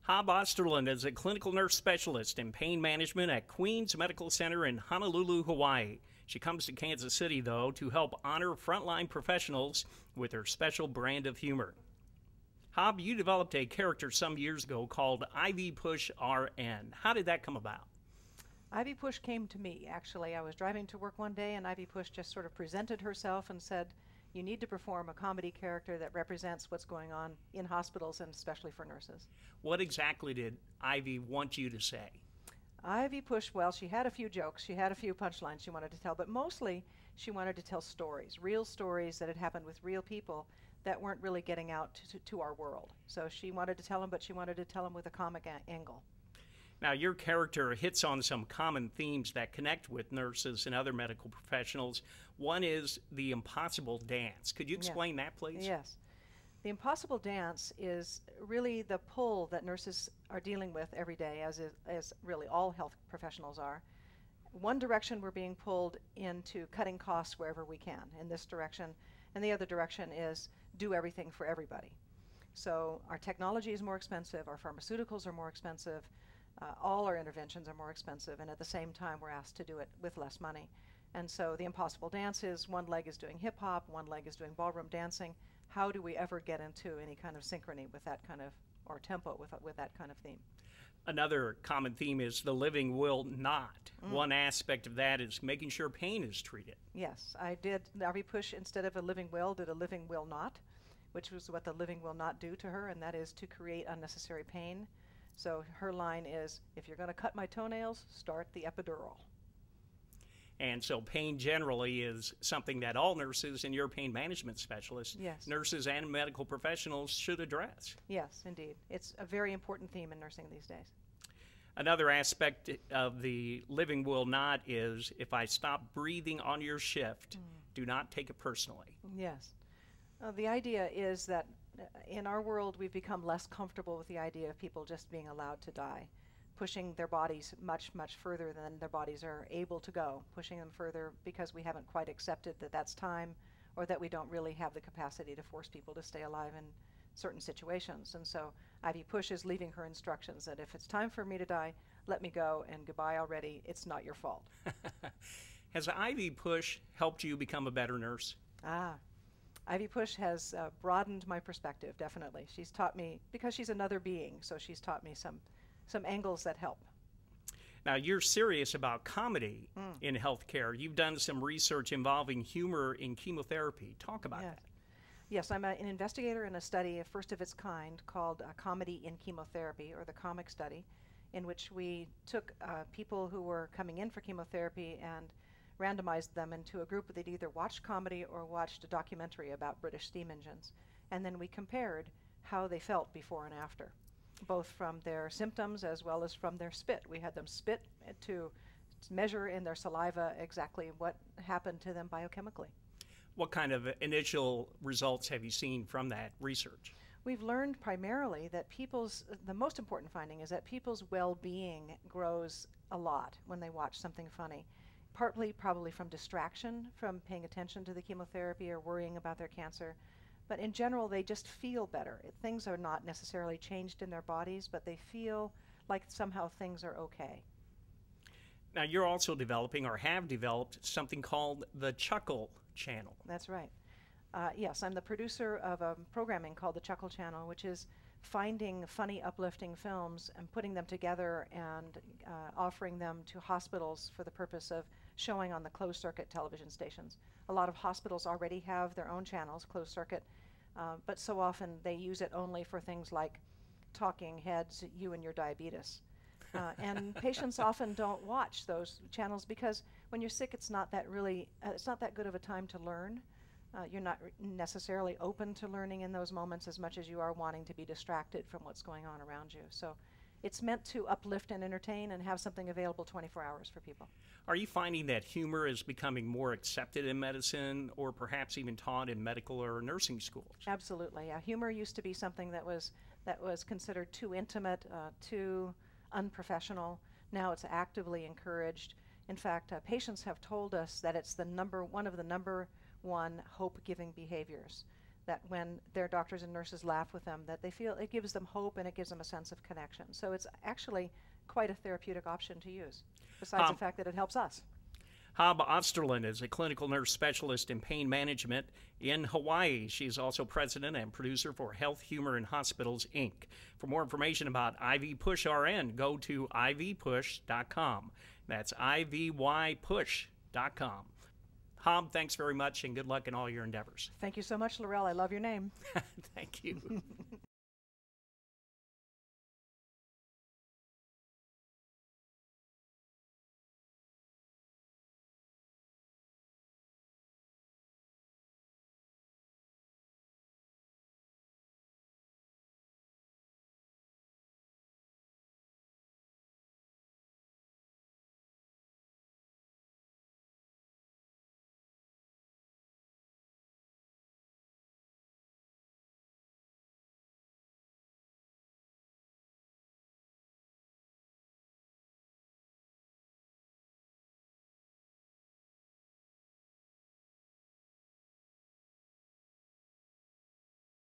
Hob Osterlund is a clinical nurse specialist in pain management at Queens Medical Center in Honolulu, Hawaii. She comes to Kansas City, though, to help honor frontline professionals with her special brand of humor. Hob, you developed a character some years ago called Ivy Push RN. How did that come about? Ivy Push came to me, actually. I was driving to work one day, and Ivy Push just sort of presented herself and said, you need to perform a comedy character that represents what's going on in hospitals and especially for nurses. What exactly did Ivy want you to say? Ivy Push, well, she had a few jokes, she had a few punchlines she wanted to tell, but mostly she wanted to tell stories, real stories that had happened with real people that weren't really getting out to our world. So she wanted to tell them, but she wanted to tell them with a comic angle. Now, your character hits on some common themes that connect with nurses and other medical professionals. One is the impossible dance. Could you explain that, please? Yes. The impossible dance is really the pull that nurses are dealing with every day, as really all health professionals are. One direction we're being pulled into cutting costs wherever we can, in this direction, and the other direction is do everything for everybody. So our technology is more expensive, our pharmaceuticals are more expensive, all our interventions are more expensive, and at the same time we're asked to do it with less money. And so the impossible dance is one leg is doing hip hop, one leg is doing ballroom dancing. How do we ever get into any kind of synchrony with that kind of, or tempo with that kind of theme? Another common theme is the living will not. One aspect of that is making sure pain is treated. Yes, I did. Ivy Push, instead of a living will, did a living will not, which was what the living will not do to her, and that is to create unnecessary pain. So her line is, if you're going to cut my toenails, start the epidural. And so pain generally is something that all nurses and your pain management specialists, nurses and medical professionals should address. Yes, indeed. It's a very important theme in nursing these days. Another aspect of the living will not is, if I stop breathing on your shift, do not take it personally. Yes. The idea is that in our world we've become less comfortable with the idea of people just being allowed to die, pushing their bodies much, much further than their bodies are able to go, pushing them further because we haven't quite accepted that that's time, or that we don't really have the capacity to force people to stay alive in certain situations. And so Ivy Push is leaving her instructions that if it's time for me to die, let me go, and goodbye already, it's not your fault. Has Ivy Push helped you become a better nurse? Ivy Push has broadened my perspective, definitely. She's taught me, because she's another being, so she's taught me some angles that help. Now, you're serious about comedy in healthcare. You've done some research involving humor in chemotherapy. Talk about that. Yes, I'm an investigator in a study, a first of its kind, called Comedy in Chemotherapy, or the comic study, in which we took people who were coming in for chemotherapy and randomized them into a group that either watched comedy or watched a documentary about British steam engines. And then we compared how they felt before and after, both from their symptoms as well as from their spit. We had them spit to measure in their saliva exactly what happened to them biochemically. What kind of initial results have you seen from that research? We've learned primarily that the most important finding is that people's well-being grows a lot when they watch something funny. Partly probably from distraction, from paying attention to the chemotherapy or worrying about their cancer. But in general, they just feel better. Things are not necessarily changed in their bodies, but they feel like somehow things are okay. Now, you're also developing, or have developed, something called the Chuckle channel. That's right. Yes, I'm the producer of a programming called the Chuckle channel, which is finding funny, uplifting films and putting them together and offering them to hospitals for the purpose of showing on the closed-circuit television stations. A lot of hospitals already have their own channels, closed-circuit, but so often they use it only for things like talking heads, you and your diabetes. And patients often don't watch those channels because when you're sick, it's not that good of a time to learn. You're not necessarily open to learning in those moments as much as you are wanting to be distracted from what's going on around you. So it's meant to uplift and entertain and have something available 24 hours for people. Are you finding that humor is becoming more accepted in medicine, or perhaps even taught in medical or nursing schools? Absolutely. Yeah. Humor used to be something that was considered too intimate, too unprofessional. Now it's actively encouraged. In fact, patients have told us that it's one of the number one hope-giving behaviors, that when their doctors and nurses laugh with them, that they feel it gives them hope and it gives them a sense of connection. So it's actually quite a therapeutic option to use, besides the fact that it helps us. Hub Osterlund is a clinical nurse specialist in pain management in Hawaii. She's also president and producer for Health, Humor, and Hospitals, Inc. For more information about IV Push RN, go to ivpush.com. That's ivypush.com. Hub, thanks very much, and good luck in all your endeavors. Thank you so much, Laurel. I love your name. Thank you.